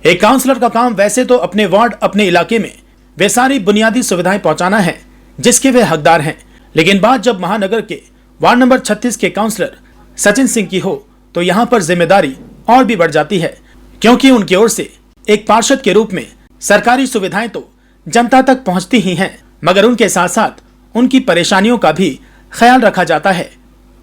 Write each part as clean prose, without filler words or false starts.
एक काउंसलर का काम वैसे तो अपने वार्ड, अपने इलाके में वे सारी बुनियादी सुविधाएं पहुंचाना है जिसके वे हकदार हैं। लेकिन बात जब महानगर के वार्ड नंबर 36 के काउंसलर सचिन सिंह की हो तो यहाँ पर जिम्मेदारी और भी बढ़ जाती है, क्योंकि उनकी ओर से एक पार्षद के रूप में सरकारी सुविधाएं तो जनता तक पहुंचती ही हैं, मगर उनके साथ साथ उनकी परेशानियों का भी ख्याल रखा जाता है।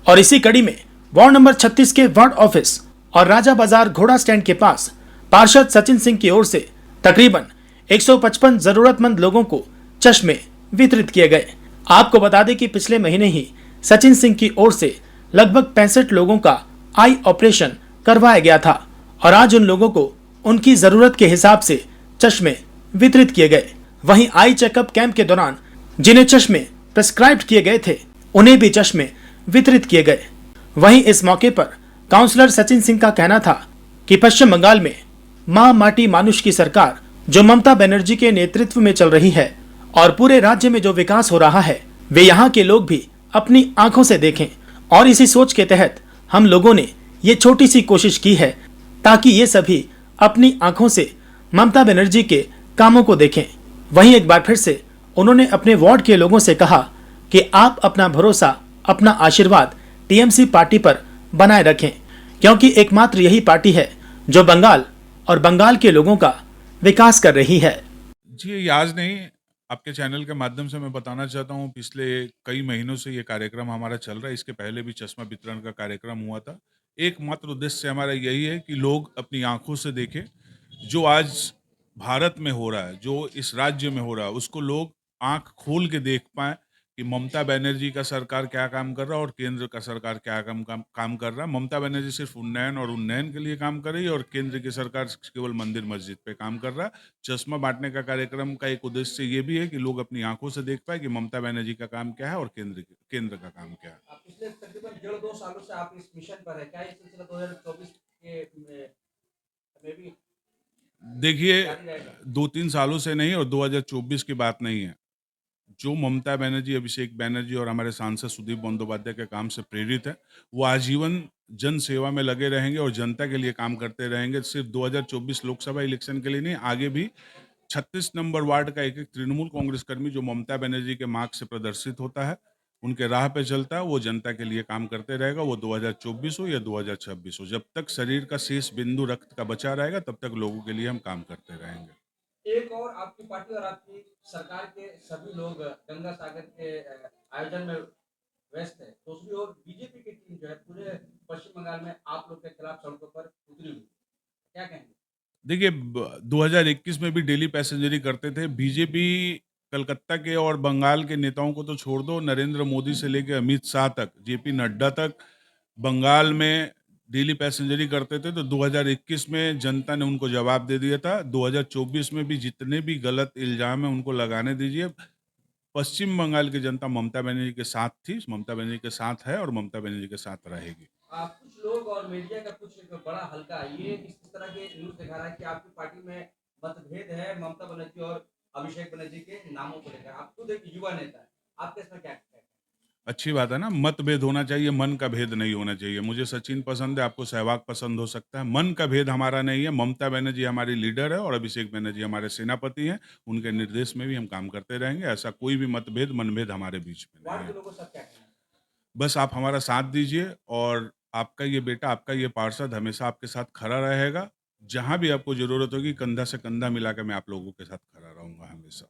और इसी कड़ी में वार्ड नंबर 36 के वार्ड ऑफिस और राजा बाजार घोड़ा स्टैंड के पास पार्षद सचिन सिंह की ओर से तकरीबन 155 जरूरतमंद लोगों को चश्मे वितरित किए गए। आपको बता दें कि पिछले महीने ही सचिन सिंह की ओर से लगभग 65 लोगों का आई ऑपरेशन करवाया गया था और आज उन लोगों को उनकी जरूरत के हिसाब से चश्मे वितरित किए गए। वहीं आई चेकअप कैंप के दौरान जिन्हें चश्मे प्रेस्क्राइब किए गए थे उन्हें भी चश्मे वितरित किए गए। वहीं इस मौके पर काउंसलर सचिन सिंह का कहना था कि पश्चिम बंगाल में मां माटी मानुष की सरकार जो ममता बनर्जी के नेतृत्व में चल रही है और पूरे राज्य में जो विकास हो रहा है वे यहाँ के लोग भी अपनी आंखों से देखें। और इसी सोच के तहत हम लोगों ने ये छोटी सी कोशिश की है ताकि ये सभी अपनी आंखों से ममता बनर्जी के कामों को देखें। वहीं एक बार फिर से उन्होंने अपने वार्ड के लोगों से कहा कि आप अपना भरोसा, अपना आशीर्वाद टीएमसी पार्टी पर बनाए रखें, क्योंकि एकमात्र यही पार्टी है जो बंगाल और बंगाल के लोगों का विकास कर रही है। जी, ये आज नहीं, आपके चैनल के माध्यम से मैं बताना चाहता हूँ, पिछले कई महीनों से ये कार्यक्रम हमारा चल रहा है। इसके पहले भी चश्मा वितरण का कार्यक्रम हुआ था। एकमात्र उद्देश्य हमारा यही है कि लोग अपनी आंखों से देखें, जो आज भारत में हो रहा है, जो इस राज्य में हो रहा है, उसको लोग आंख खोल के देख पाएँ कि ममता बनर्जी का सरकार क्या काम कर रहा है और केंद्र का सरकार क्या काम कर रहा है। ममता बनर्जी सिर्फ उन्नयन और उन्नयन के लिए काम कर रही है और केंद्र की सरकार केवल मंदिर मस्जिद पे काम कर रहा है। चश्मा बांटने का कार्यक्रम का एक उद्देश्य ये भी है कि लोग अपनी आंखों से देख पाए कि ममता बनर्जी का काम क्या है और केंद्र का काम क्या है। पिछले तकरीबन 1.5-2 सालों से आप इस मिशन पर है। क्या ये सिलसिला 2024 के में भी देखिए, जारी रहेगा? 2-3 सालों से नहीं और 2024 की बात नहीं है। जो ममता बनर्जी, अभिषेक बनर्जी और हमारे सांसद सुदीप बंदोपाध्याय के काम से प्रेरित है, वो आजीवन जन सेवा में लगे रहेंगे और जनता के लिए काम करते रहेंगे। सिर्फ 2024 लोकसभा इलेक्शन के लिए नहीं, आगे भी 36 नंबर वार्ड का एक-एक तृणमूल कांग्रेस कर्मी जो ममता बनर्जी के मार्ग से प्रदर्शित होता है, उनके राह पे चलता है, वो जनता के लिए काम करते रहेगा। वो 2024 हो या 2026 हो, जब तक शरीर का शेष बिंदु रक्त का बचा रहेगा, तब तक लोगों के लिए हम काम करते रहेंगे। एक और आपकी पार्टी और आपकी सरकार के सभी लोग गंगा सागर के आयोजन में व्यस्त है। दूसरी ओर बीजेपी की टीम जो है पूरे पश्चिम बंगाल में आप लोग के खिलाफ सड़कों पर उतरी हुई है। क्या कहेंगे? देखिए, 2021 में भी डेली पैसेंजरी करते थे। बीजेपी कलकत्ता के और बंगाल के नेताओं को तो छोड़ दो, नरेंद्र मोदी से लेके अमित शाह तक, जेपी नड्डा तक बंगाल में डेली पैसेंजरी करते थे। तो 2021 में जनता ने उनको जवाब दे दिया था। 2024 में भी जितने भी गलत इल्ज़ाम हैं उनको लगाने दीजिए। पश्चिम बंगाल की जनता ममता बनर्जी के साथ थी, ममता बनर्जी के साथ है और ममता बनर्जी के साथ रहेगी। कुछ लोग और मीडिया का कुछ एक बड़ा हल्का ये इस तरह के न्यूज़ दिखा रहा है कि आपकी पार्टी में मतभेद है ममता बनर्जी और अभिषेक बनर्जी के नामों को लेकर। आप खुद एक युवा नेता है, आपके इसमें क्या कहना है? अच्छी बात है ना, मतभेद होना चाहिए, मन का भेद नहीं होना चाहिए। मुझे सचिन पसंद है, आपको सहवाग पसंद हो सकता है। मन का भेद हमारा नहीं है। ममता बनर्जी हमारी लीडर है और अभिषेक बनर्जी हमारे सेनापति हैं। उनके निर्देश में भी हम काम करते रहेंगे। ऐसा कोई भी मतभेद, मनभेद हमारे बीच में नहीं वार्ड के है। लोगों से आप क्या कहना है? बस आप हमारा साथ दीजिए और आपका ये बेटा, आपका ये पार्षद हमेशा आपके साथ खड़ा रहेगा। जहाँ भी आपको ज़रूरत होगी, कंधा से कंधा मिला के मैं आप लोगों के साथ खड़ा रहूँगा हमेशा।